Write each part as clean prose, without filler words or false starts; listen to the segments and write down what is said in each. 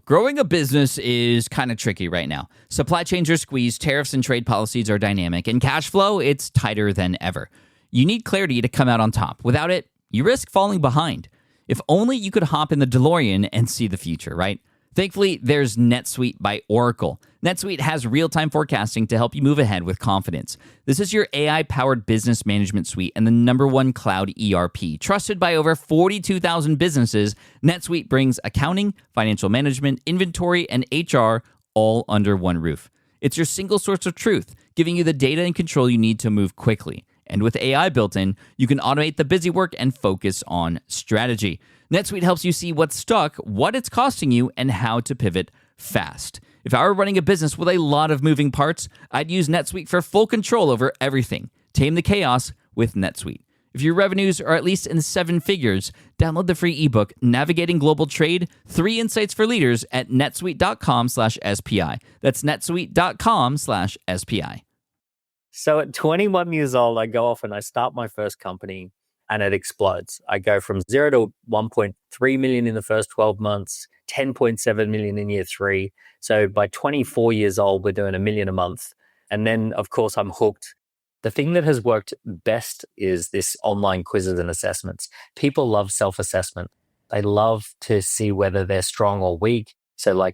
Growing a business is kind of tricky right now. Supply chains are squeezed, tariffs and trade policies are dynamic, and cash flow, it's tighter than ever. You need clarity to come out on top. Without it, you risk falling behind. If only you could hop in the DeLorean and see the future, right? Thankfully, there's NetSuite by Oracle. NetSuite has real-time forecasting to help you move ahead with confidence. This is your AI-powered business management suite and the #1 cloud ERP. Trusted by over 42,000 businesses, NetSuite brings accounting, financial management, inventory, and HR all under one roof. It's your single source of truth, giving you the data and control you need to move quickly. And with AI built in, you can automate the busy work and focus on strategy. NetSuite helps you see what's stuck, what it's costing you, and how to pivot fast. If I were running a business with a lot of moving parts, I'd use NetSuite for full control over everything. Tame the chaos with NetSuite. If your revenues are at least in 7 figures, download the free ebook, Navigating Global Trade, 3 Insights for Leaders at netsuite.com/SPI. That's netsuite.com/SPI. So at 21 years old, I go off and I start my first company and it explodes. I go from 0 to 1.3 million in the first 12 months, 10.7 million in year 3. So by 24 years old, we're doing $1 million a month. And then, of course, I'm hooked. The thing that has worked best is this online quizzes and assessments. People love self-assessment. They love to see whether they're strong or weak. So are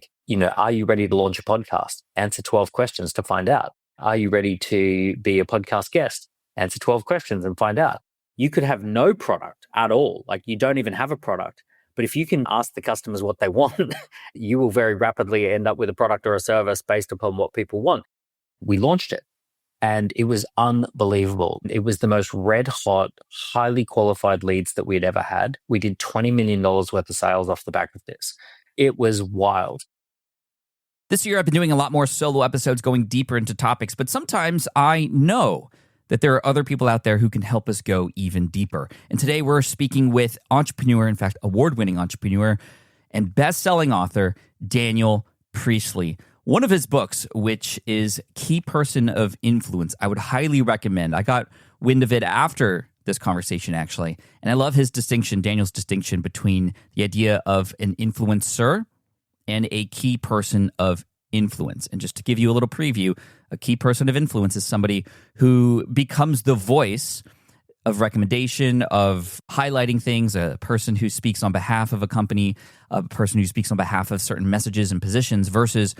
you ready to launch a podcast? Answer 12 questions to find out. Are you ready to be a podcast guest? Answer 12 questions and find out. You could have no product at all. You don't even have a product. But if you can ask the customers what they want, you will very rapidly end up with a product or a service based upon what people want. We launched it and it was unbelievable. It was the most red hot, highly qualified leads that we had ever had. We did $20 million worth of sales off the back of this. It was wild. This year, I've been doing a lot more solo episodes going deeper into topics, but sometimes I know that there are other people out there who can help us go even deeper. And today we're speaking with entrepreneur, in fact, award-winning entrepreneur and best-selling author, Daniel Priestley. One of his books, which is Key Person of Influence, I would highly recommend. I got wind of it after this conversation, actually. And I love his distinction, Daniel's distinction between the idea of an influencer and a key person of influence. And just to give you a little preview, a key person of influence is somebody who becomes the voice of recommendation, of highlighting things, a person who speaks on behalf of a company, a person who speaks on behalf of certain messages and positions, versus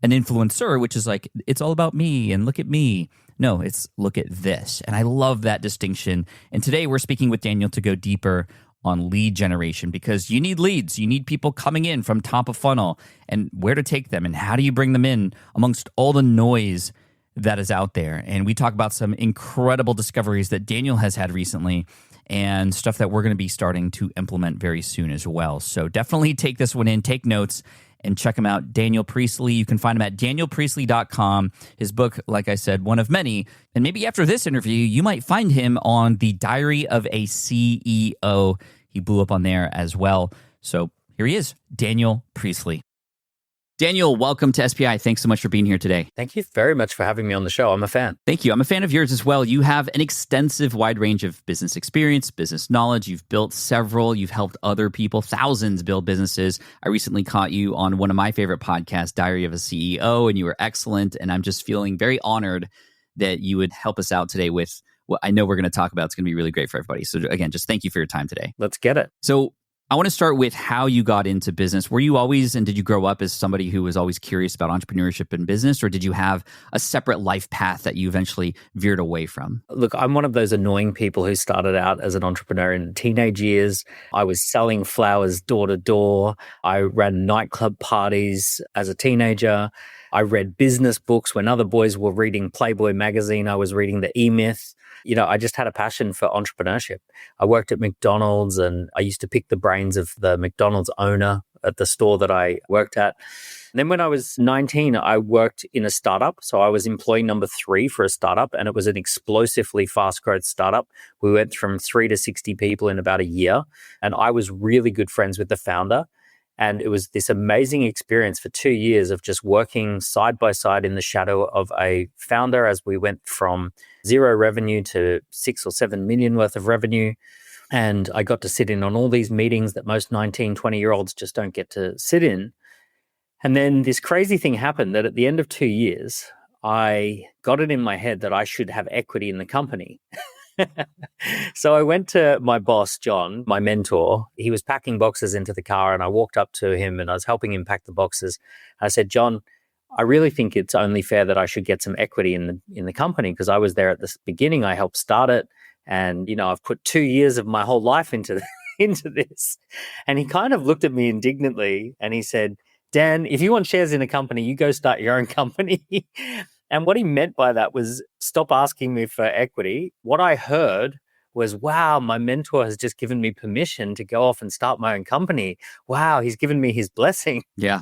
an influencer, which is it's all about me and look at me. No, it's look at this. And I love that distinction. And today we're speaking with Daniel to go deeper on lead generation, because you need leads. You need people coming in from top of funnel, and where to take them and how do you bring them in amongst all the noise that is out there. And we talk about some incredible discoveries that Daniel has had recently and stuff that we're going to be starting to implement very soon as well. So definitely take this one in, take notes, and check him out, Daniel Priestley. You can find him at danielpriestley.com. His book, like I said, one of many. And maybe after this interview, you might find him on the Diary of a CEO. He blew up on there as well. So here he is, Daniel Priestley. Daniel, welcome to SPI. Thanks so much for being here today. Thank you very much for having me on the show. I'm a fan. Thank you. I'm a fan of yours as well. You have an extensive wide range of business experience, business knowledge. You've built several. You've helped other people, thousands, build businesses. I recently caught you on one of my favorite podcasts, Diary of a CEO, and you were excellent. And I'm just feeling very honored that you would help us out today with what I know we're going to talk about. It's going to be really great for everybody. So again, just thank you for your time today. Let's get it. So I want to start with how you got into business. Were you always, and did you grow up as somebody who was always curious about entrepreneurship and business, or did you have a separate life path that you eventually veered away from? Look, I'm one of those annoying people who started out as an entrepreneur in teenage years. I was selling flowers door to door. I ran nightclub parties as a teenager. I read business books when other boys were reading Playboy magazine. I was reading the E-Myth. I just had a passion for entrepreneurship. I worked at McDonald's and I used to pick the brains of the McDonald's owner at the store that I worked at. And then when I was 19, I worked in a startup. So I was employee number 3 for a startup, and it was an explosively fast growth startup. We went from 3 to 60 people in about a year. And I was really good friends with the founder. And it was this amazing experience for 2 years of just working side by side in the shadow of a founder as we went from 0 revenue to 6 or 7 million worth of revenue. And I got to sit in on all these meetings that most 19, 20-year-olds just don't get to sit in. And then this crazy thing happened that at the end of 2 years, I got it in my head that I should have equity in the company. So I went to my boss, John, my mentor. He was packing boxes into the car, and I walked up to him and I was helping him pack the boxes. I said, John, I really think it's only fair that I should get some equity in the company, because I was there at the beginning. I helped start it, and I've put 2 years of my whole life into into this. And he kind of looked at me indignantly and he said, Dan, if you want shares in a company, you go start your own company. And what he meant by that was, stop asking me for equity. What I heard was, wow, my mentor has just given me permission to go off and start my own company. Wow, he's given me his blessing. Yeah.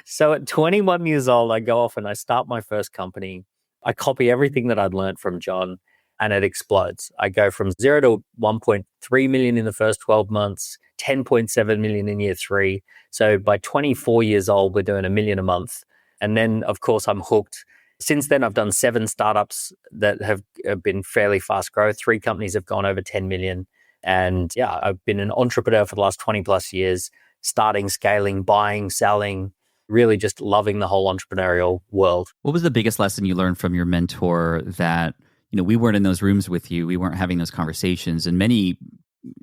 So at 21 years old, I go off and I start my first company. I copy everything that I'd learned from John, and it explodes. I go from 0 to 1.3 million in the first 12 months, 10.7 million in year 3. So by 24 years old, we're doing $1 million a month. And then, of course, I'm hooked. Since then, I've done 7 startups that have been fairly fast growth. 3 companies have gone over 10 million. And yeah, I've been an entrepreneur for the last 20 plus years, starting, scaling, buying, selling, really just loving the whole entrepreneurial world. What was the biggest lesson you learned from your mentor that, we weren't in those rooms with you, we weren't having those conversations, and many,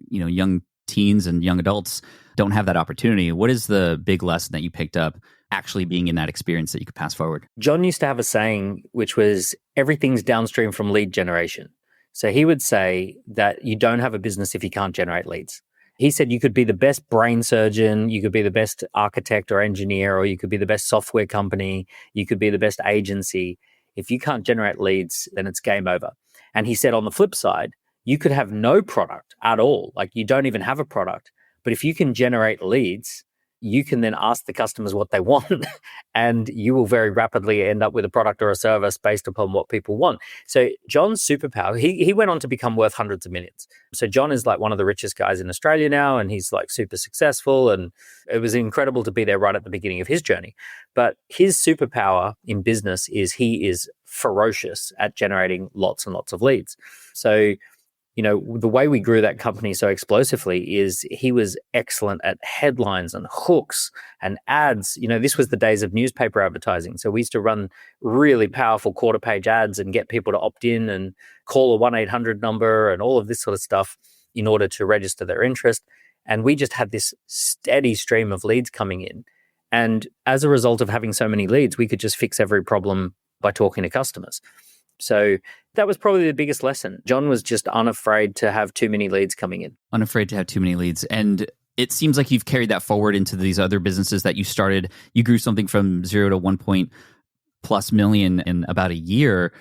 young teens and young adults don't have that opportunity? What is the big lesson that you picked up actually being in that experience that you could pass forward? John used to have a saying, which was, everything's downstream from lead generation. So he would say that you don't have a business if you can't generate leads. He said you could be the best brain surgeon, you could be the best architect or engineer, or you could be the best software company, you could be the best agency. If you can't generate leads, then it's game over. And he said on the flip side, you could have no product at all, like you don't even have a product. But if you can generate leads, you can then ask the customers what they want, and you will very rapidly end up with a product or a service based upon what people want. So John's superpower, he went on to become worth hundreds of millions. So John is like one of the richest guys in Australia now, and he's like super successful, and it was incredible to be there right at the beginning of his journey. But his superpower in business is he is ferocious at generating lots and lots of leads. So the way we grew that company so explosively is he was excellent at headlines and hooks and ads. This was the days of newspaper advertising. So we used to run really powerful quarter page ads and get people to opt in and call a 1-800 number and all of this sort of stuff in order to register their interest. And we just had this steady stream of leads coming in. And as a result of having so many leads, we could just fix every problem by talking to customers. So that was probably the biggest lesson. John was just unafraid to have too many leads coming in. Unafraid to have too many leads. And it seems like you've carried that forward into these other businesses that you started. You grew something from 0 to 1+ million in about a year.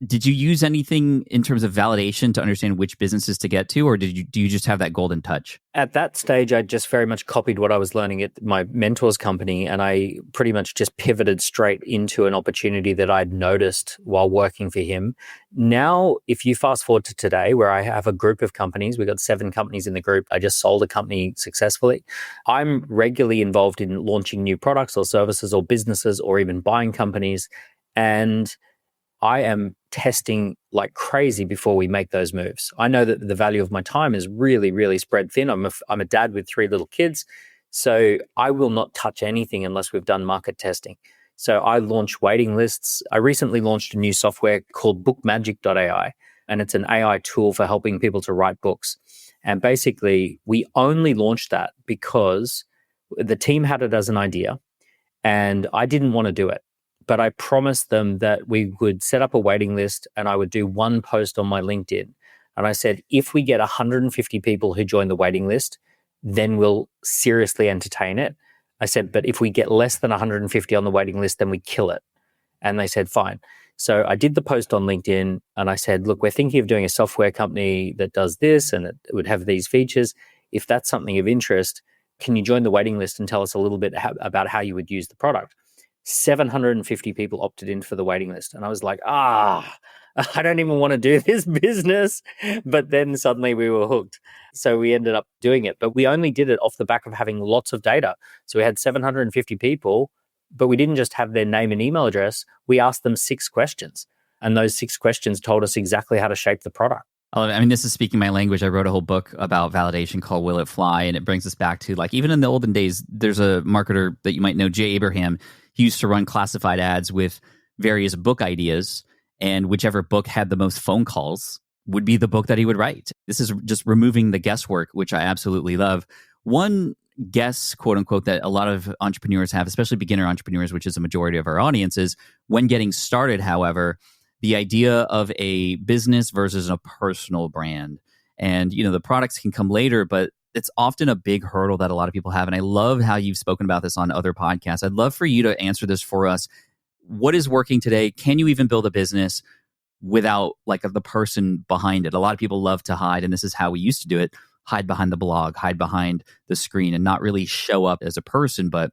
Did you use anything in terms of validation to understand which businesses to get to, or do you just have that golden touch? At that stage, I just very much copied what I was learning at my mentor's company, and I pretty much just pivoted straight into an opportunity that I'd noticed while working for him. Now, if you fast forward to today, where I have a group of companies, we've got 7 companies in the group. I just sold a company successfully. I'm regularly involved in launching new products or services or businesses or even buying companies, and I am testing like crazy before we make those moves. I know that the value of my time is really, really spread thin. I'm a dad with 3 little kids, so I will not touch anything unless we've done market testing. So I launch waiting lists. I recently launched a new software called bookmagic.ai, and it's an AI tool for helping people to write books. And basically, we only launched that because the team had it as an idea, and I didn't want to do it. But I promised them that we would set up a waiting list and I would do 1 post on my LinkedIn. And I said, if we get 150 people who join the waiting list, then we'll seriously entertain it. I said, but if we get less than 150 on the waiting list, then we kill it. And they said, fine. So I did the post on LinkedIn and I said, look, we're thinking of doing a software company that does this and it would have these features. If that's something of interest, can you join the waiting list and tell us a little bit about how you would use the product? 750 people opted in for the waiting list. And I was like, I don't even want to do this business. But then suddenly we were hooked. So we ended up doing it. But we only did it off the back of having lots of data. So we had 750 people, but we didn't just have their name and email address. We asked them 6 questions. And those 6 questions told us exactly how to shape the product. I mean, this is speaking my language. I wrote a whole book about validation called Will It Fly? And it brings us back to, like, even in the olden days, there's a marketer that you might know, Jay Abraham. He used to run classified ads with various book ideas, and whichever book had the most phone calls would be the book that he would write. This is just removing the guesswork, which I absolutely love. One guess, quote unquote, that a lot of entrepreneurs have, especially beginner entrepreneurs, which is a majority of our audience, is when getting started, however, the idea of a business versus a personal brand. And, the products can come later, but it's often a big hurdle that a lot of people have. And I love how you've spoken about this on other podcasts. I'd love for you to answer this for us. What is working today? Can you even build a business without like the person behind it? A lot of people love to hide, and this is how we used to do it, hide behind the blog, hide behind the screen, and not really show up as a person. But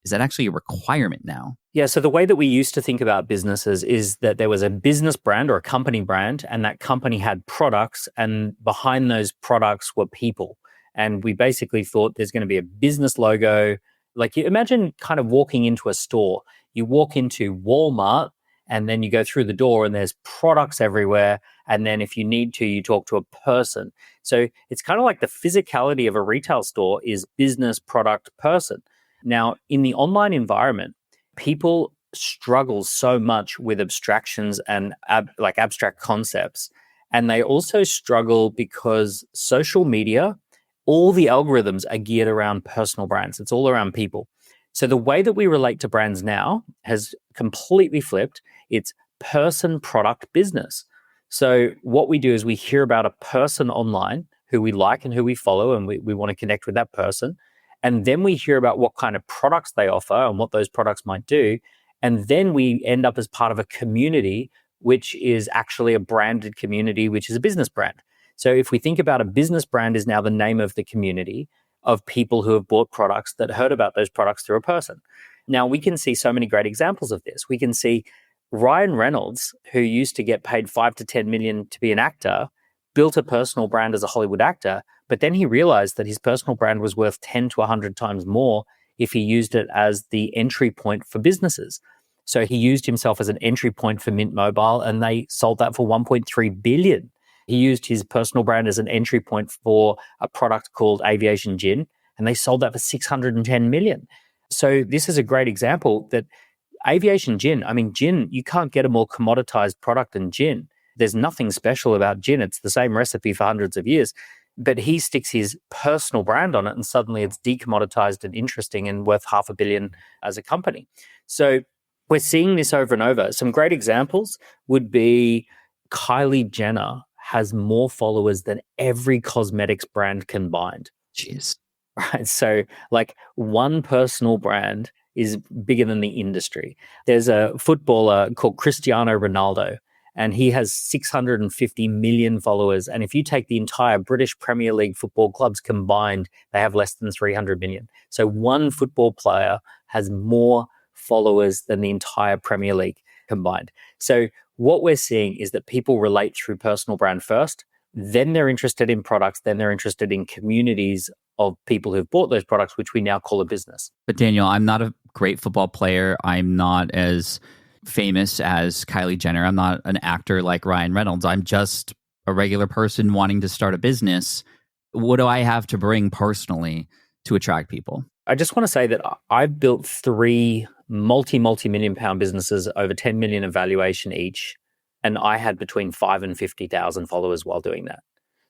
is that actually a requirement now? Yeah, so the way that we used to think about businesses is that there was a business brand or a company brand, and that company had products, and behind those products were people. And we basically thought there's going to be a business logo. Like, you imagine kind of walking into a store. You walk into Walmart, and then you go through the door and there's products everywhere. And then if you need to, you talk to a person. So it's kind of like the physicality of a retail store is business, product, person. Now, in the online environment, people struggle so much with abstractions and abstract concepts. And they also struggle because social media, all the algorithms are geared around personal brands. It's all around people. So the way that we relate to brands now has completely flipped. It's person, product, business. So what we do is we hear about a person online who we like and who we follow, and we want to connect with that person. And then we hear about what kind of products they offer and what those products might do. And then we end up as part of a community, which is actually a branded community, which is a business brand. So if we think about a business brand is now the name of the community of people who have bought products that heard about those products through a person. Now, we can see so many great examples of this. We can see Ryan Reynolds, who used to get paid 5 to 10 million to be an actor, built a personal brand as a Hollywood actor, but then he realized that his personal brand was worth 10 to 100 times more if he used it as the entry point for businesses. So he used himself as an entry point for Mint Mobile, and they sold that for 1.3 billion. He used his personal brand as an entry point for a product called Aviation Gin, and they sold that for 610 million. So this is a great example that Aviation Gin, gin, you can't get a more commoditized product than gin. There's nothing special about gin. It's the same recipe for hundreds of years. But he sticks his personal brand on it, and suddenly it's decommoditized and interesting and worth $500 million as a company. So we're seeing this over and over. Some great examples would be Kylie Jenner has more followers than every cosmetics brand combined. Jeez. Right. So like one personal brand is bigger than the industry. There's a footballer called Cristiano Ronaldo, and he has 650 million followers. And if you take the entire British Premier League football clubs combined, they have less than 300 million. So one football player has more followers than the entire Premier League combined. So what we're seeing is that people relate through personal brand first, then they're interested in products, then they're interested in communities of people who've bought those products, which we now call a business. But Daniel, I'm not a great football player. I'm not as famous as Kylie Jenner. I'm not an actor like Ryan Reynolds. I'm just a regular person wanting to start a business. What do I have to bring personally to attract people? I just want to say that I've built 3 multi-million pound businesses over 10 million in valuation each. And I had between 5 and 50,000 followers while doing that.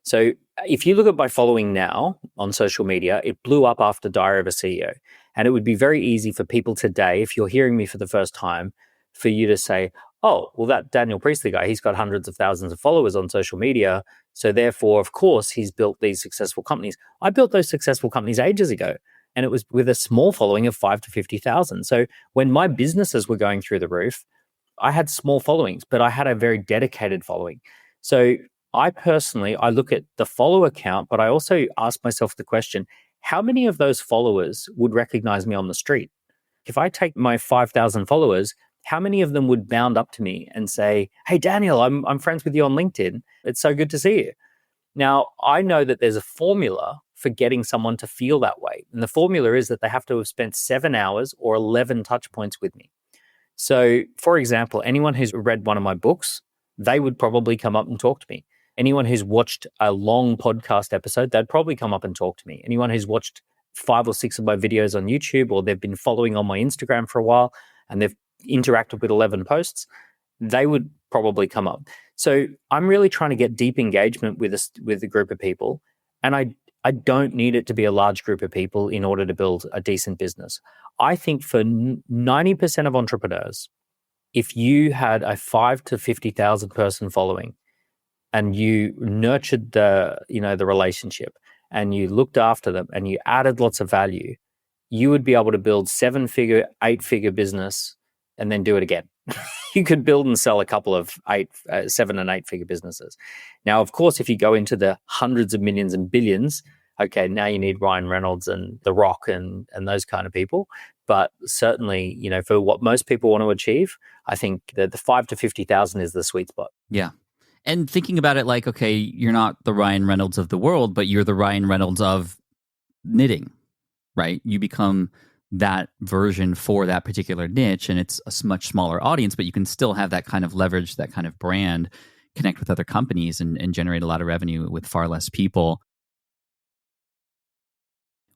So if you look at my following now on social media, it blew up after Diary of a CEO. And it would be very easy for people today, if you're hearing me for the first time, for you to say, oh, well, that Daniel Priestley guy, he's got hundreds of thousands of followers on social media. So therefore, of course, he's built these successful companies. I built those successful companies ages ago, and it was with a small following of 5 to 50,000. So when my businesses were going through the roof, I had small followings, but I had a very dedicated following. So I look at the follower count, but I also ask myself the question, how many of those followers would recognize me on the street? If I take my 5,000 followers, how many of them would bound up to me and say, hey, Daniel, I'm friends with you on LinkedIn. It's so good to see you. Now, I know that there's a formula for getting someone to feel that way. And the formula is that they have to have spent 7 hours or 11 touch points with me. So, for example, anyone who's read one of my books, they would probably come up and talk to me. Anyone who's watched a long podcast episode, they'd probably come up and talk to me. Anyone who's watched 5 or 6 of my videos on YouTube, or they've been following on my Instagram for a while and they've interacted with 11 posts, they would probably come up. So I'm really trying to get deep engagement with a group of people. And I don't need it to be a large group of people in order to build a decent business. I think for 90% of entrepreneurs, if you had a 5 to 50,000 person following and you nurtured the relationship and you looked after them and you added lots of value, you would be able to build 7-figure, 8-figure business and then do it again. You could build and sell a couple of 7 and 8-figure businesses. Now, of course, if you go into the hundreds of millions and billions, okay, now you need Ryan Reynolds and The Rock and those kind of people. But certainly, for what most people want to achieve, I think that the 5 to 50,000 is the sweet spot. Yeah. And thinking about it like, okay, you're not the Ryan Reynolds of the world, but you're the Ryan Reynolds of knitting, right? You become that version for that particular niche, and it's a much smaller audience, but you can still have that kind of leverage, that kind of brand, connect with other companies and generate a lot of revenue with far less people.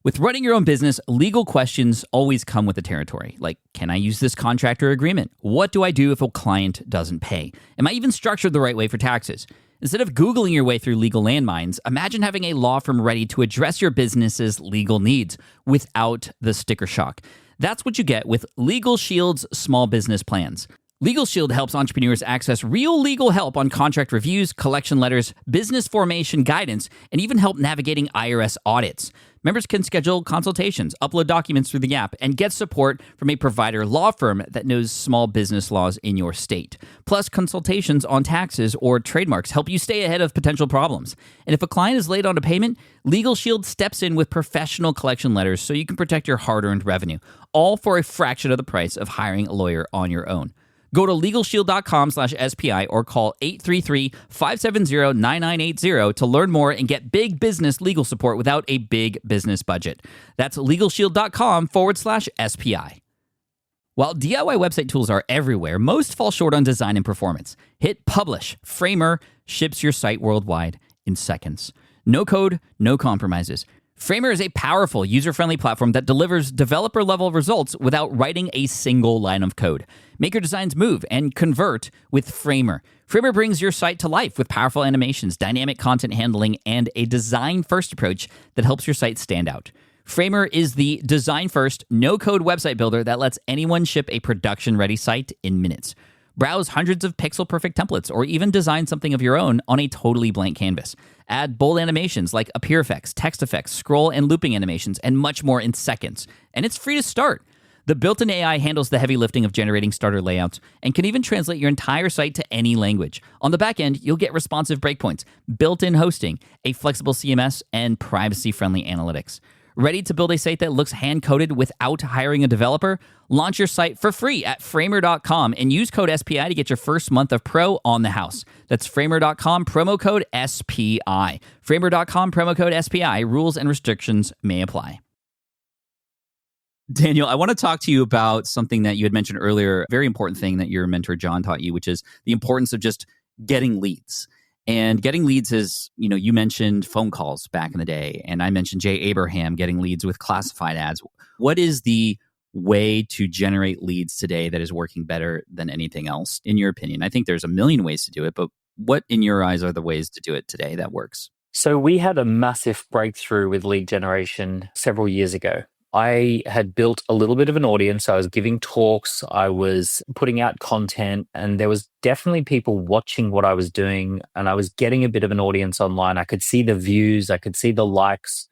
With running your own business, legal questions always come with the territory. Like, can I use this contract or agreement? What do I do if a client doesn't pay? Am I even structured the right way for taxes? Instead of Googling your way through legal landmines, imagine having a law firm ready to address your business's legal needs without the sticker shock. That's what you get with Legal Shield's small business plans. Legal Shield helps entrepreneurs access real legal help on contract reviews, collection letters, business formation guidance, and even help navigating IRS audits. Members can schedule consultations, upload documents through the app, and get support from a provider law firm that knows small business laws in your state. Plus, consultations on taxes or trademarks help you stay ahead of potential problems. And if a client is late on a payment, Legal Shield steps in with professional collection letters so you can protect your hard-earned revenue, all for a fraction of the price of hiring a lawyer on your own. Go to LegalShield.com/SPI or call 833-570-9980 to learn more and get big business legal support without a big business budget. That's LegalShield.com/SPI. While DIY website tools are everywhere, most fall short on design and performance. Hit publish. Framer ships your site worldwide in seconds. No code, no compromises. Framer is a powerful, user-friendly platform that delivers developer-level results without writing a single line of code. Make your designs move and convert with Framer. Framer brings your site to life with powerful animations, dynamic content handling, and a design-first approach that helps your site stand out. Framer is the design-first, no-code website builder that lets anyone ship a production-ready site in minutes. Browse hundreds of pixel-perfect templates or even design something of your own on a totally blank canvas. Add bold animations like appear effects, text effects, scroll and looping animations, and much more in seconds. And it's free to start. The built-in AI handles the heavy lifting of generating starter layouts and can even translate your entire site to any language. On the back end, you'll get responsive breakpoints, built-in hosting, a flexible CMS, and privacy-friendly analytics. Ready to build a site that looks hand-coded without hiring a developer? Launch your site for free at Framer.com and use code SPI to get your first month of pro on the house. That's Framer.com, promo code SPI. Framer.com, promo code SPI. Rules and restrictions may apply. Daniel, I want to talk to you about something that you had mentioned earlier, a very important thing that your mentor John taught you, which is the importance of just getting leads. And getting leads is, you mentioned phone calls back in the day, and I mentioned Jay Abraham getting leads with classified ads. What is the way to generate leads today that is working better than anything else, in your opinion? I think there's a million ways to do it, but what, in your eyes, are the ways to do it today that works? So we had a massive breakthrough with lead generation several years ago. I had built a little bit of an audience. I was giving talks, I was putting out content, and there was definitely people watching what I was doing, and I was getting a bit of an audience online. I could see the views, I could see the likes,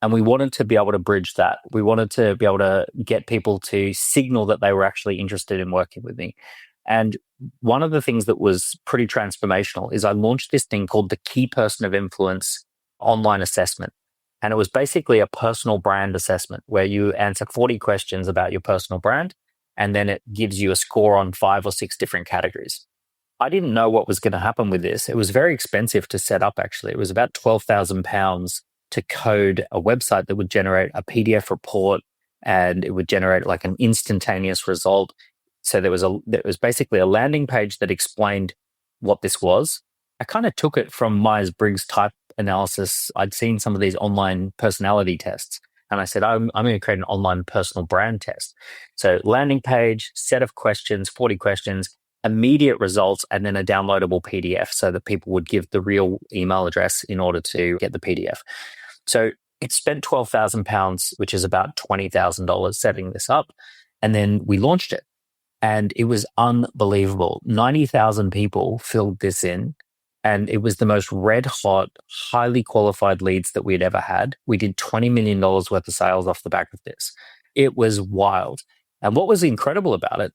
and we wanted to be able to bridge that. We wanted to be able to get people to signal that they were actually interested in working with me. And one of the things that was pretty transformational is I launched this thing called the Key Person of Influence online assessment. And it was basically a personal brand assessment where you answer 40 questions about your personal brand, and then it gives you a score on 5 or 6 different categories. I didn't know what was going to happen with this. It was very expensive to set up, actually. It was about £12,000 to code a website that would generate a PDF report, and it would generate like an instantaneous result. So there was basically a landing page that explained what this was. I kind of took it from Myers-Briggs type analysis. I'd seen some of these online personality tests. And I said, I'm going to create an online personal brand test. So landing page, set of questions, 40 questions, immediate results, and then a downloadable PDF so that people would give the real email address in order to get the PDF. So it spent £12,000, which is about $20,000 setting this up. And then we launched it. And it was unbelievable. 90,000 people filled this in. And it was the most red hot, highly qualified leads that we'd ever had. We did $20 million worth of sales off the back of this. It was wild. And what was incredible about it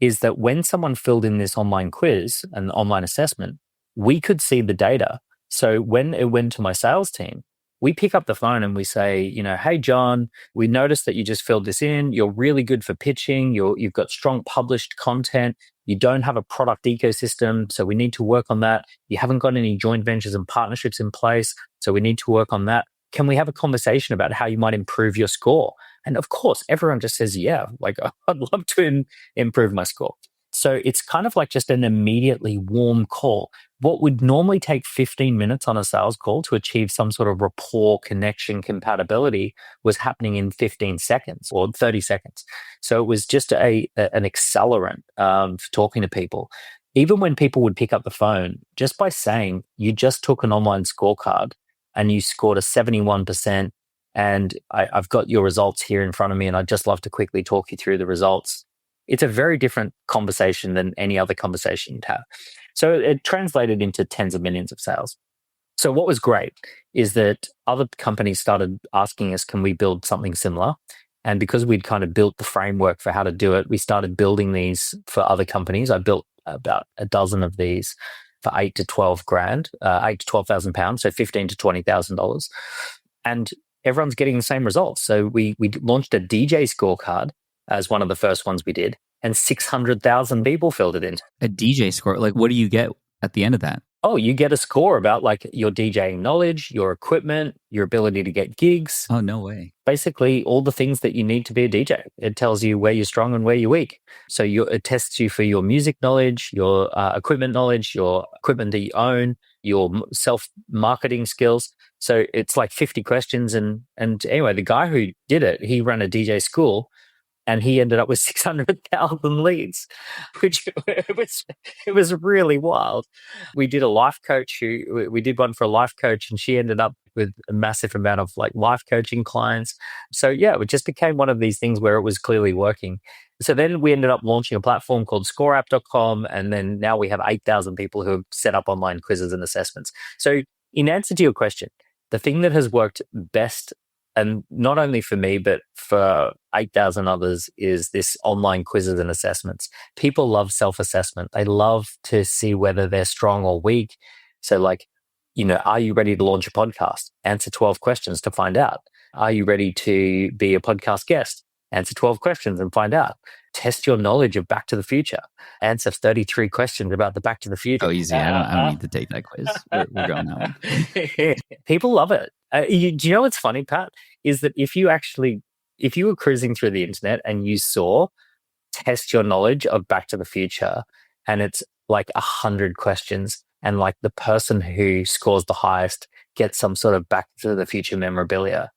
is that when someone filled in this online quiz and online assessment, we could see the data. So when it went to my sales team, we pick up the phone and we say, hey, John, we noticed that you just filled this in. You're really good for pitching. You've got strong published content. You don't have a product ecosystem, so we need to work on that. You haven't got any joint ventures and partnerships in place, so we need to work on that. Can we have a conversation about how you might improve your score? And of course, everyone just says, yeah, like I'd love to improve my score. So it's kind of like just an immediately warm call. What would normally take 15 minutes on a sales call to achieve some sort of rapport, connection, compatibility was happening in 15 seconds or 30 seconds. So it was just an accelerant for talking to people. Even when people would pick up the phone, just by saying you just took an online scorecard and you scored a 71%, and I've got your results here in front of me, and I'd just love to quickly talk you through the results. It's a very different conversation than any other conversation you'd have. So it translated into tens of millions of sales. So what was great is that other companies started asking us, can we build something similar? And because we'd kind of built the framework for how to do it, we started building these for other companies. I built about a dozen of these for $8,000 to $12,000, £8,000 to £12,000, so $15,000 to $20,000. And everyone's getting the same results. So we launched a DJ scorecard as one of the first ones we did, and 600,000 people filled it in. A DJ score? Like, what do you get at the end of that? Oh, you get a score about like your DJing knowledge, your equipment, your ability to get gigs. Oh, no way. Basically, all the things that you need to be a DJ. It tells you where you're strong and where you're weak. So it tests you for your music knowledge, your equipment knowledge, your equipment that you own, your self-marketing skills. So it's like 50 questions. And anyway, the guy who did it, he ran a DJ school, and he ended up with 600,000 leads, which it was really wild. We did a life coach we did one for a life coach, and she ended up with a massive amount of like life coaching clients. So yeah, it just became one of these things where it was clearly working. So then we ended up launching a platform called scoreapp.com. And then now we have 8,000 people who have set up online quizzes and assessments. So in answer to your question, the thing that has worked best, and not only for me, but for 8,000 others, is this online quizzes and assessments. People love self-assessment. They love to see whether they're strong or weak. So like, are you ready to launch a podcast? Answer 12 questions to find out. Are you ready to be a podcast guest? Answer 12 questions and find out. Test your knowledge of Back to the Future. Answer 33 questions about the Back to the Future. Oh, easy. I don't need to take that quiz. We're going that one. People love it. Do you know what's funny, Pat? Is that if you were cruising through the internet and you saw test your knowledge of Back to the Future, and it's like 100 questions, and like the person who scores the highest gets some sort of Back to the Future memorabilia,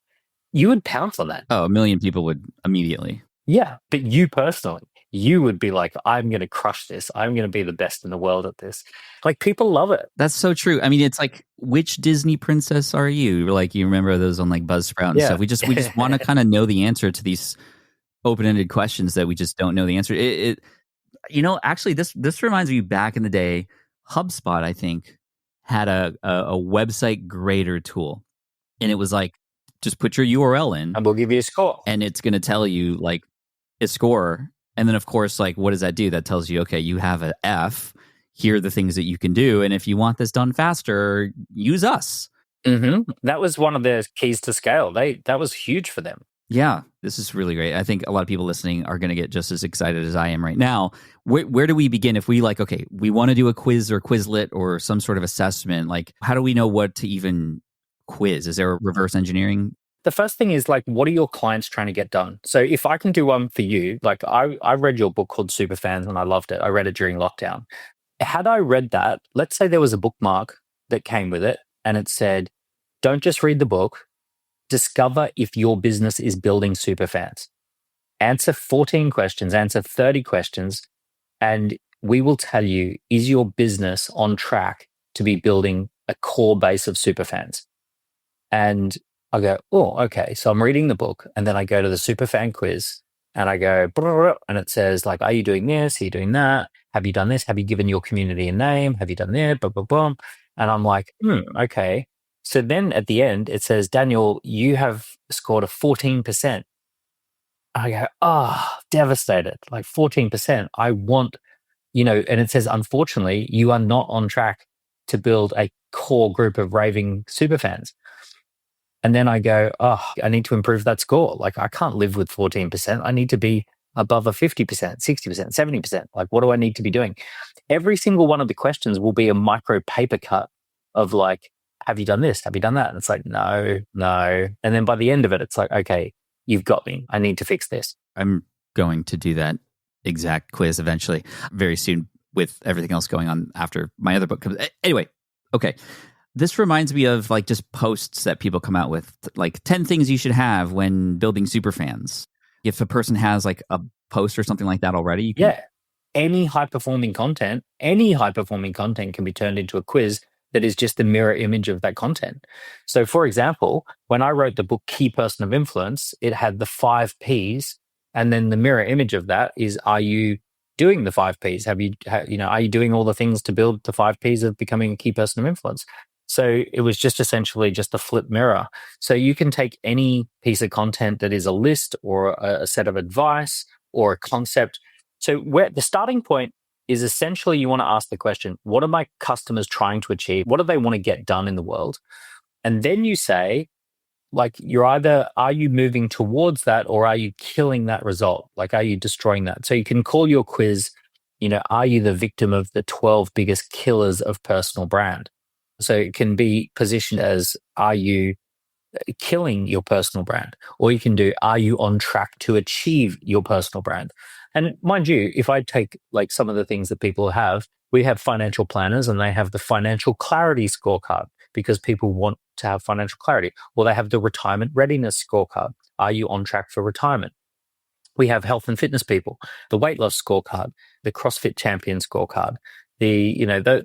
you would pounce on that. Oh, 1 million people would immediately. Yeah, but you personally, you would be like, I'm going to crush this. I'm going to be the best in the world at this. Like, people love it. That's so true. I mean, it's like, which Disney princess are you? Like, you remember those on like Buzzsprout and stuff. We just want to kind of know the answer to these open-ended questions that we just don't know the answer. Actually, this reminds me, back in the day, HubSpot, I think, had a website grader tool, and it was like, just put your URL in, and we'll give you a score, and it's going to tell you like a score. And then, of course, like, what does that do? That tells you, okay, you have an F. Here are the things that you can do, and if you want this done faster, use us. Mm-hmm. That was one of their keys to scale. That was huge for them. Yeah, this is really great. I think a lot of people listening are going to get just as excited as I am right now. Where do we begin if we we want to do a quiz or Quizlet or some sort of assessment? Like, how do we know what to even quiz? Is there a reverse engineering? The first thing is like, what are your clients trying to get done? So if I can do one for you, like I read your book called Superfans and I loved it. I read it during lockdown. had I read that, let's say there was a bookmark that came with it and it said, don't just read the book, discover if your business is building superfans. Answer 14 questions, answer 30 questions, and we will tell you, is your business on track to be building a core base of superfans? And I go, oh, okay. So I'm reading the book and then I go to the superfan quiz and I go, and it says like, are you doing this? Are you doing that? Have you done this? Have you given your community a name? Have you done that? Blah, blah, blah. And I'm like, okay. So then at the end, it says, Daniel, you have scored a 14%. I go, devastated, like 14%. I want, and it says, unfortunately, you are not on track to build a core group of raving superfans. And then I go, I need to improve that score. Like, I can't live with 14%. I need to be above a 50%, 60%, 70%. Like, what do I need to be doing? Every single one of the questions will be a micro paper cut of like, have you done this? Have you done that? And it's like, no. And then by the end of it, it's like, okay, you've got me. I need to fix this. I'm going to do that exact quiz eventually, very soon, with everything else going on after my other book comes. Anyway, okay. This reminds me of like just posts that people come out with, like 10 things you should have when building superfans. If a person has like a post or something like that already, you can... Any high-performing content can be turned into a quiz that is just the mirror image of that content. So for example, when I wrote the book Key Person of Influence, it had the 5 Ps, and then the mirror image of that is, are you doing the 5 Ps? Are you doing all the things to build the 5 Ps of becoming a key person of influence? So it was just essentially just a flip mirror. So you can take any piece of content that is a list or a set of advice or a concept. So where the starting point is essentially, you want to ask the question, what are my customers trying to achieve? What do they want to get done in the world? And then you say, like, are you moving towards that, or are you killing that result? Like, are you destroying that? So you can call your quiz, are you the victim of the 12 biggest killers of personal brand? So it can be positioned as, are you killing your personal brand? Or you can do, are you on track to achieve your personal brand? And mind you, if I take like some of the things that people have, we have financial planners and they have the financial clarity scorecard because people want to have financial clarity. Or they have the retirement readiness scorecard. Are you on track for retirement? We have health and fitness people, the weight loss scorecard, the CrossFit champion scorecard,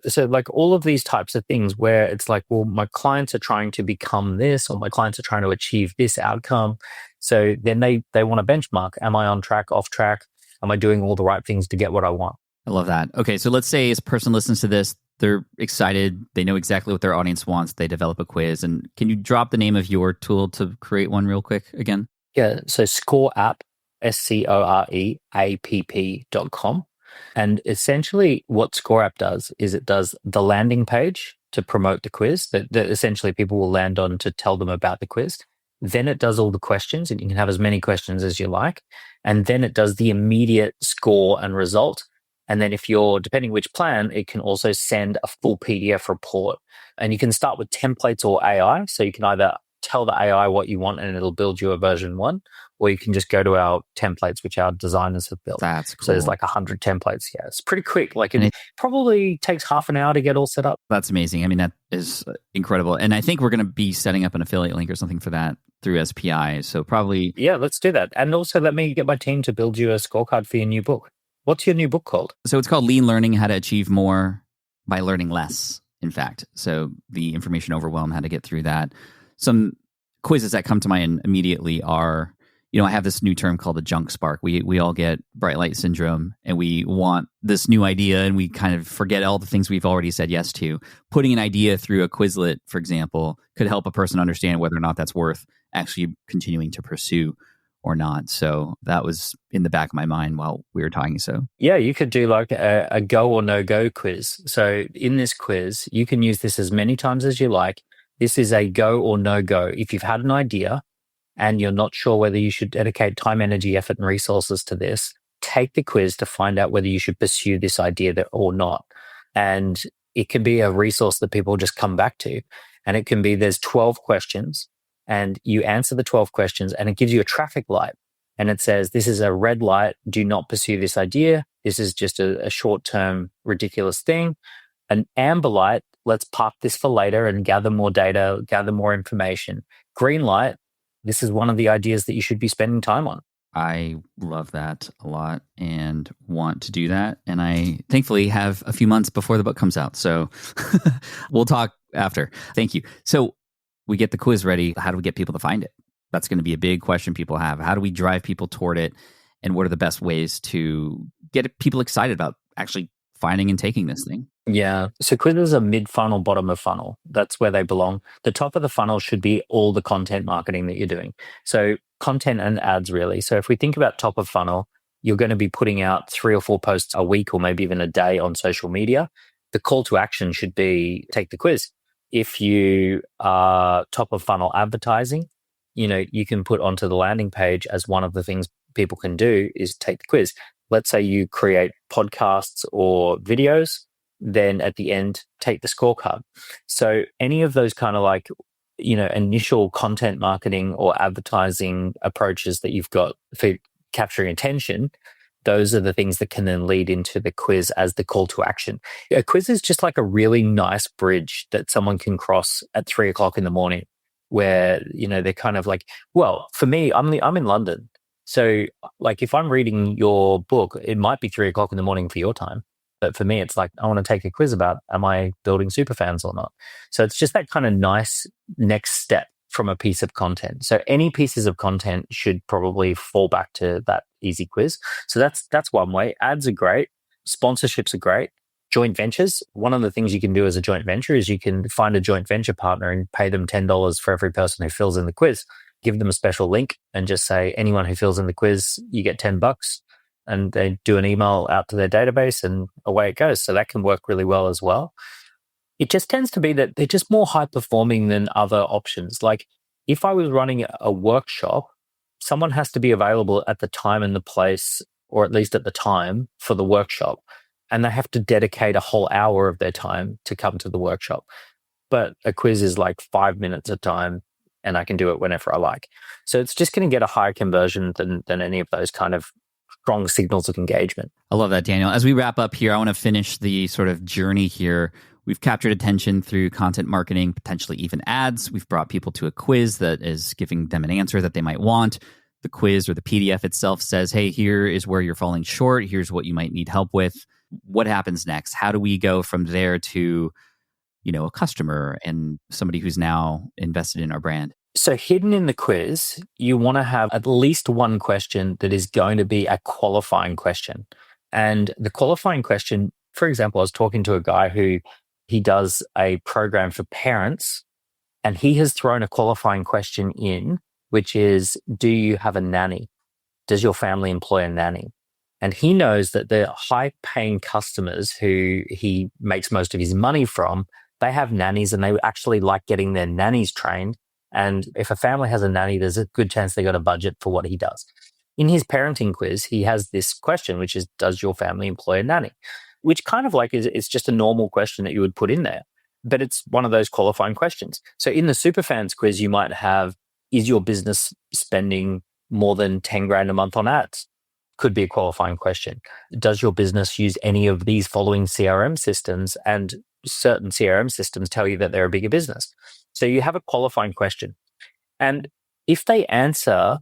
so like all of these types of things where it's like, well, my clients are trying to become this, or my clients are trying to achieve this outcome. So then they want to benchmark. Am I on track, off track? Am I doing all the right things to get what I want? I love that. Okay, so let's say as a person listens to this, they're excited. They know exactly what their audience wants. They develop a quiz. And can you drop the name of your tool to create one real quick again? Yeah, so ScoreApp, ScoreApp.com. And essentially what ScoreApp does is it does the landing page to promote the quiz that essentially people will land on to tell them about the quiz. Then it does all the questions, and you can have as many questions as you like. And then it does the immediate score and result. And then if you're, depending which plan, it can also send a full PDF report. And you can start with templates or AI. So you can either tell the AI what you want and it'll build you a version 1, or you can just go to our templates, which our designers have built. That's cool. So there's like 100 templates. Yeah, it's pretty quick. Like it probably takes half an hour to get all set up. That's amazing. I mean, that is incredible. And I think we're going to be setting up an affiliate link or something for that through SPI. So probably... Yeah, let's do that. And also let me get my team to build you a scorecard for your new book. What's your new book called? So it's called Lean Learning, How to Achieve More by Learning Less, in fact. So the information overwhelm, how to get through that. Some quizzes that come to mind immediately are, I have this new term called the junk spark. We all get bright light syndrome, and we want this new idea, and we kind of forget all the things we've already said yes to. Putting an idea through a Quizlet, for example, could help a person understand whether or not that's worth actually continuing to pursue or not. So that was in the back of my mind while we were talking. So yeah, you could do like a go or no go quiz. So in this quiz, you can use this as many times as you like. This is a go or no go. If you've had an idea and you're not sure whether you should dedicate time, energy, effort, and resources to this, take the quiz to find out whether you should pursue this idea or not. And it can be a resource that people just come back to. And it can be, there's 12 questions and you answer the 12 questions and it gives you a traffic light. And it says, this is a red light. Do not pursue this idea. This is just a short-term ridiculous thing. An amber light, let's park this for later and gather more data, gather more information. Green light, this is one of the ideas that you should be spending time on. I love that a lot and want to do that. And I thankfully have a few months before the book comes out. So we'll talk after. Thank you. So we get the quiz ready. How do we get people to find it? That's going to be a big question people have. How do we drive people toward it? And what are the best ways to get people excited about actually finding and taking this thing? Yeah. So quizzes are mid-funnel, bottom of funnel. That's where they belong. The top of the funnel should be all the content marketing that you're doing. So content and ads, really. So if we think about top of funnel, you're going to be putting out 3 or 4 posts a week or maybe even a day on social media. The call to action should be take the quiz. If you are top of funnel advertising, you can put onto the landing page as one of the things people can do is take the quiz. Let's say you create podcasts or videos, then at the end, take the scorecard. So any of those kind of initial content marketing or advertising approaches that you've got for capturing attention, those are the things that can then lead into the quiz as the call to action. A quiz is just like a really nice bridge that someone can cross at 3:00 in the morning where, they're kind of like, well, for me, I'm in London. So like if I'm reading your book, it might be 3:00 in the morning for your time. But for me, it's like, I want to take a quiz about, am I building superfans or not? So it's just that kind of nice next step from a piece of content. So any pieces of content should probably fall back to that easy quiz. So that's one way. Ads are great. Sponsorships are great. Joint ventures. One of the things you can do as a joint venture is you can find a joint venture partner and pay them $10 for every person who fills in the quiz. Give them a special link and just say, anyone who fills in the quiz, you get $10. And they do an email out to their database and away it goes. So that can work really well as well. It just tends to be that they're just more high performing than other options. Like if I was running a workshop, someone has to be available at the time and the place, or at least at the time for the workshop. And they have to dedicate a whole hour of their time to come to the workshop. But a quiz is like 5 minutes of time and I can do it whenever I like. So it's just going to get a higher conversion than any of those kind of strong signals of engagement. I love that, Daniel. As we wrap up here, I want to finish the sort of journey here. We've captured attention through content marketing, potentially even ads. We've brought people to a quiz that is giving them an answer that they might want. The quiz or the PDF itself says, hey, here is where you're falling short. Here's what you might need help with. What happens next? How do we go from there to, a customer and somebody who's now invested in our brand? So hidden in the quiz, you want to have at least one question that is going to be a qualifying question. And the qualifying question, for example, I was talking to a guy who he does a program for parents, and he has thrown a qualifying question in, which is, do you have a nanny? Does your family employ a nanny? And he knows that the high-paying customers who he makes most of his money from, they have nannies and they actually like getting their nannies trained. And if a family has a nanny, there's a good chance they got a budget for what he does. In his parenting quiz, he has this question, which is, does your family employ a nanny? Which kind of like it's just a normal question that you would put in there, but it's one of those qualifying questions. So in the Superfans quiz, you might have, is your business spending more than 10 grand a month on ads? Could be a qualifying question. Does your business use any of these following CRM systems? And certain CRM systems tell you that they're a bigger business. So you have a qualifying question. And if they answer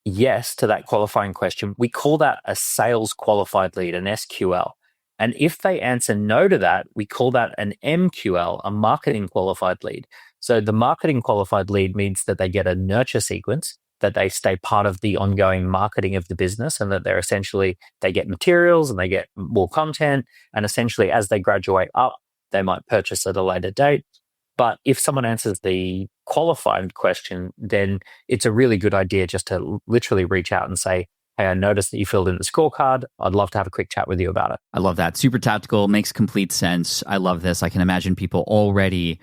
yes to that qualifying question, we call that a sales qualified lead, an SQL. And if they answer no to that, we call that an MQL, a marketing qualified lead. So the marketing qualified lead means that they get a nurture sequence, that they stay part of the ongoing marketing of the business, and that they get materials and they get more content. And essentially, as they graduate up, they might purchase at a later date. But if someone answers the qualified question, then it's a really good idea just to literally reach out and say, hey, I noticed that you filled in the scorecard. I'd love to have a quick chat with you about it. I love that. Super tactical, makes complete sense. I love this. I can imagine people already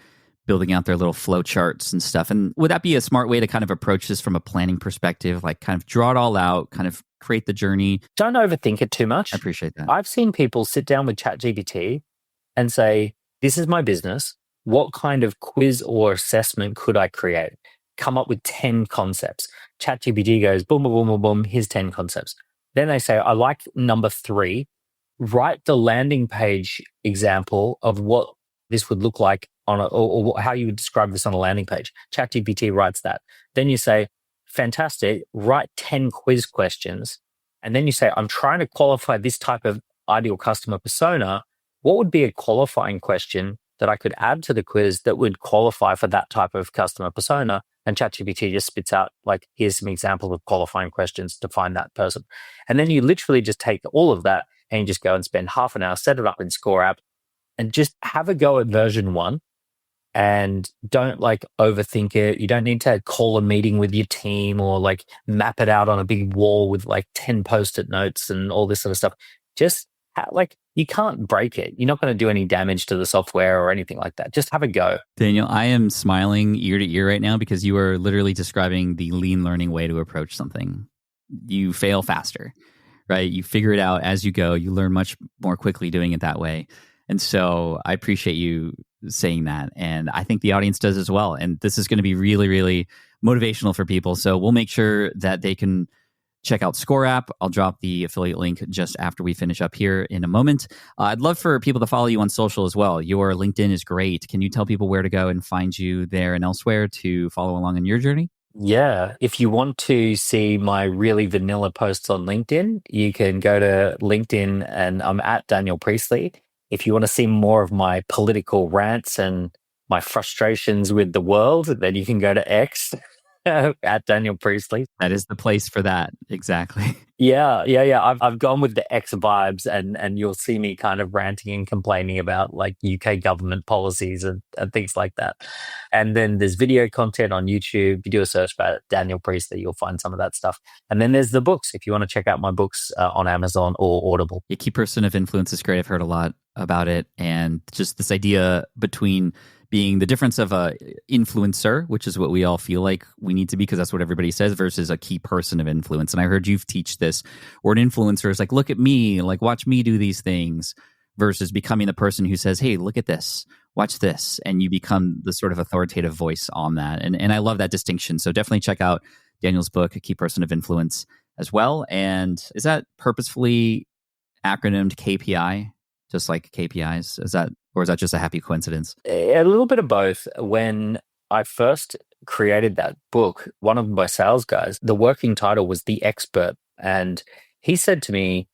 building out their little flow charts and stuff. And would that be a smart way to kind of approach this from a planning perspective? Like kind of draw it all out, kind of create the journey? Don't overthink it too much. I appreciate that. I've seen people sit down with ChatGPT and say, this is my business. What kind of quiz or assessment could I create? Come up with 10 concepts. ChatGPT goes, boom, boom, boom, boom, boom, here's 10 concepts. Then they say, I like number 3. write the landing page example of what this would look like on or how you would describe this on a landing page. ChatGPT writes that. Then you say, fantastic, write 10 quiz questions. And then you say, I'm trying to qualify this type of ideal customer persona. What would be a qualifying question that I could add to the quiz that would qualify for that type of customer persona? And ChatGPT just spits out, like, here's some examples of qualifying questions to find that person. And then you literally just take all of that and you just go and spend half an hour, set it up in Score App, and just have a go at version 1. And don't like overthink it. You don't need to call a meeting with your team or like map it out on a big wall with like 10 post-it notes and all this sort of stuff. Just like, you can't break it. You're not going to do any damage to the software or anything like that. Just have a go. Daniel, I am smiling ear to ear right now because you are literally describing the lean learning way to approach something. You fail faster, right? You figure it out as you go. You learn much more quickly doing it that way. And so I appreciate you saying that. And I think the audience does as well. And this is going to be really, really motivational for people. So we'll make sure that they can check out Score App. I'll drop the affiliate link just after we finish up here in a moment. I'd love for people to follow you on social as well. Your LinkedIn is great. Can you tell people where to go and find you there and elsewhere to follow along on your journey? Yeah. If you want to see my really vanilla posts on LinkedIn, you can go to LinkedIn and I'm at Daniel Priestley. If you want to see more of my political rants and my frustrations with the world, then you can go to X at Daniel Priestley. That is the place for that. Exactly. Yeah. I've gone with the X vibes, and you'll see me kind of ranting and complaining about like UK government policies and things like that. And then there's video content on YouTube. If you do a search about Daniel Priestley, you'll find some of that stuff. And then there's the books. If you want to check out my books on Amazon or Audible. A key person of influence is great. I've heard a lot about it. And just this idea between being the difference of a influencer, which is what we all feel like we need to be because that's what everybody says, versus a key person of influence. And I heard you teach this, or an influencer is like, look at me, like watch me do these things, versus becoming the person who says, hey, look at this, watch this. And you become the sort of authoritative voice on that. And I love that distinction. So definitely check out Daniel's book, A Key Person of Influence as well. And is that purposefully acronymed KPI? Just like KPIs? Is that, or is that just a happy coincidence? A little bit of both. When I first created that book, one of my sales guys, the working title was The Expert. And he said to me,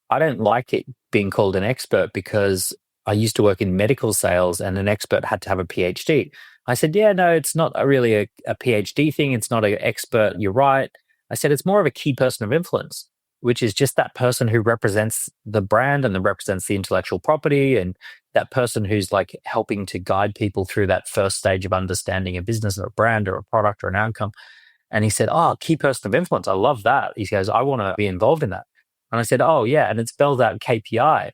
I don't like it being called an expert because I used to work in medical sales and an expert had to have a PhD. I said, yeah, no, it's not really a PhD thing. It's not an expert. You're right. I said, it's more of a key person of influence, which is just that person who represents the brand and that represents the intellectual property, and that person who's like helping to guide people through that first stage of understanding a business or a brand or a product or an outcome. And he said, oh, key person of influence. I love that. He goes, I want to be involved in that. And I said, oh, yeah. And it spells out KPI.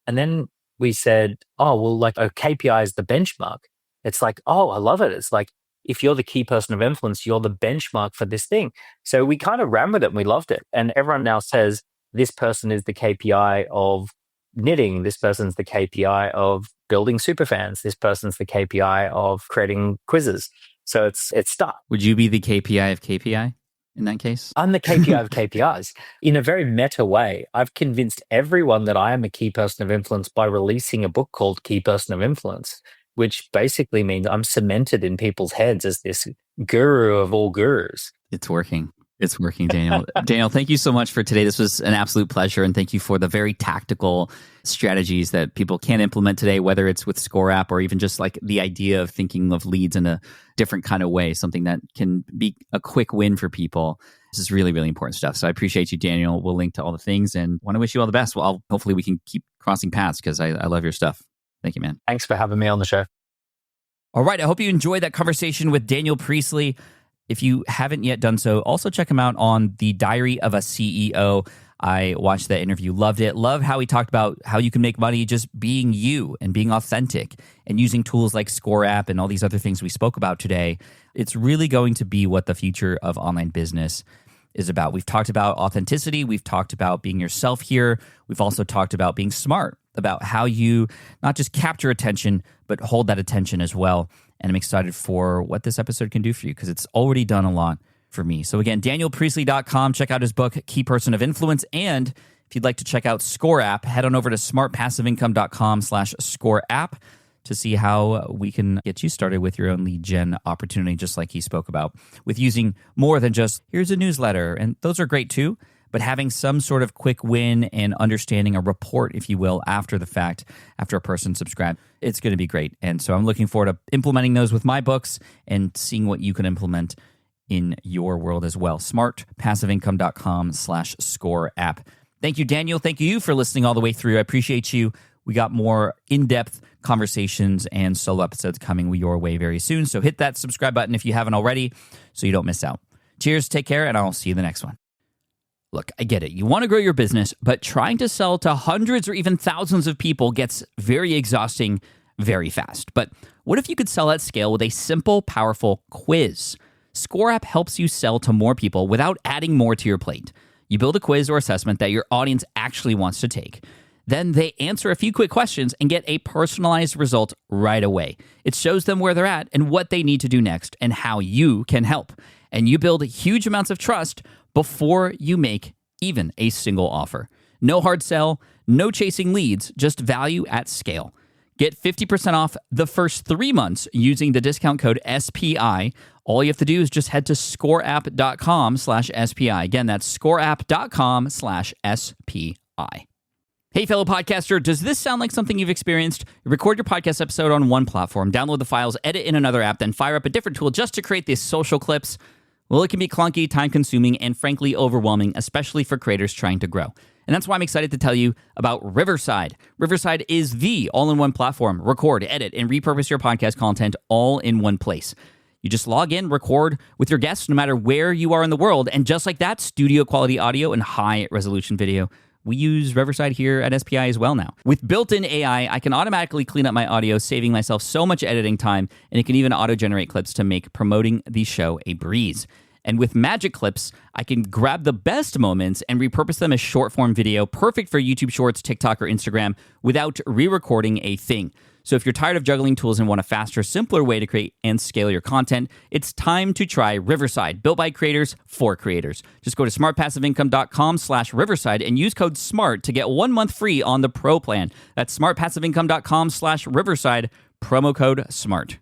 And then we said, oh, well, like a KPI is the benchmark. It's like, oh, I love it. It's like, if you're the key person of influence, you're the benchmark for this thing. So we kind of ran with it and we loved it. And everyone now says, this person is the KPI of knitting. This person's the KPI of building superfans. This person's the KPI of creating quizzes. So it's stuck. Would you be the KPI of KPI in that case? I'm the KPI of KPIs. In a very meta way, I've convinced everyone that I am a key person of influence by releasing a book called Key Person of Influence, which basically means I'm cemented in people's heads as this guru of all gurus. It's working. It's working, Daniel. Daniel, thank you so much for today. This was an absolute pleasure. And thank you for the very tactical strategies that people can implement today, whether it's with Score App or even just like the idea of thinking of leads in a different kind of way, something that can be a quick win for people. This is really, really important stuff. So I appreciate you, Daniel. We'll link to all the things and want to wish you all the best. Well, hopefully we can keep crossing paths because I love your stuff. Thank you, man. Thanks for having me on the show. All right. I hope you enjoyed that conversation with Daniel Priestley. If you haven't yet done so, also check him out on The Diary of a CEO. I watched that interview, loved it. Love how he talked about how you can make money just being you and being authentic and using tools like Score App and all these other things we spoke about today. It's really going to be what the future of online business is about. We've talked about authenticity. We've talked about being yourself here. We've also talked about being smart, about how you not just capture attention, but hold that attention as well. And I'm excited for what this episode can do for you because it's already done a lot for me. So again, danielpriestley.com. Check out his book, Key Person of Influence. And if If you'd like to check out Score App, head on over to smartpassiveincome.com/Score App to see how we can get you started with your own lead gen opportunity, just like he spoke about, with using more than just, here's a newsletter. And those are great too, but having some sort of quick win and understanding a report, if you will, after the fact, after a person subscribed, it's going to be great. And so I'm looking forward to implementing those with my books and seeing what you can implement in your world as well. smartpassiveincome.com/Score App. Thank you, Daniel. Thank you for listening all the way through. I appreciate you. We got more in-depth conversations and solo episodes coming your way very soon. So hit that subscribe button if you haven't already so you don't miss out. Cheers, take care, and I'll see you in the next one. Look, I get it. You want to grow your business, but trying to sell to hundreds or even thousands of people gets very exhausting very fast. But what if you could sell at scale with a simple, powerful quiz? Score App helps you sell to more people without adding more to your plate. You build a quiz or assessment that your audience actually wants to take. Then they answer a few quick questions and get a personalized result right away. It shows them where they're at and what they need to do next and how you can help. And you build huge amounts of trust before you make even a single offer. No hard sell, no chasing leads, just value at scale. Get 50% off the first 3 months using the discount code SPI. All you have to do is just head to scoreapp.com/SPI. Again, that's scoreapp.com/SPI. Hey, fellow podcaster, does this sound like something you've experienced? You record your podcast episode on one platform, download the files, edit in another app, then fire up a different tool just to create these social clips. Well, it can be clunky, time-consuming, and frankly overwhelming, especially for creators trying to grow. And that's why I'm excited to tell you about Riverside. Riverside is the all-in-one platform. Record, edit, and repurpose your podcast content all in one place. You just log in, record with your guests no matter where you are in the world, and just like that, studio-quality audio and high-resolution video. We use Riverside here at SPI as well now. With built-in AI, I can automatically clean up my audio, saving myself so much editing time, and it can even auto-generate clips to make promoting the show a breeze. And with Magic Clips, I can grab the best moments and repurpose them as short-form video, perfect for YouTube Shorts, TikTok, or Instagram, without re-recording a thing. So if you're tired of juggling tools and want a faster, simpler way to create and scale your content, it's time to try Riverside, built by creators for creators. Just go to smartpassiveincome.com/Riverside and use code SMART to get 1 month free on the Pro plan. That's smartpassiveincome.com/Riverside, promo code SMART.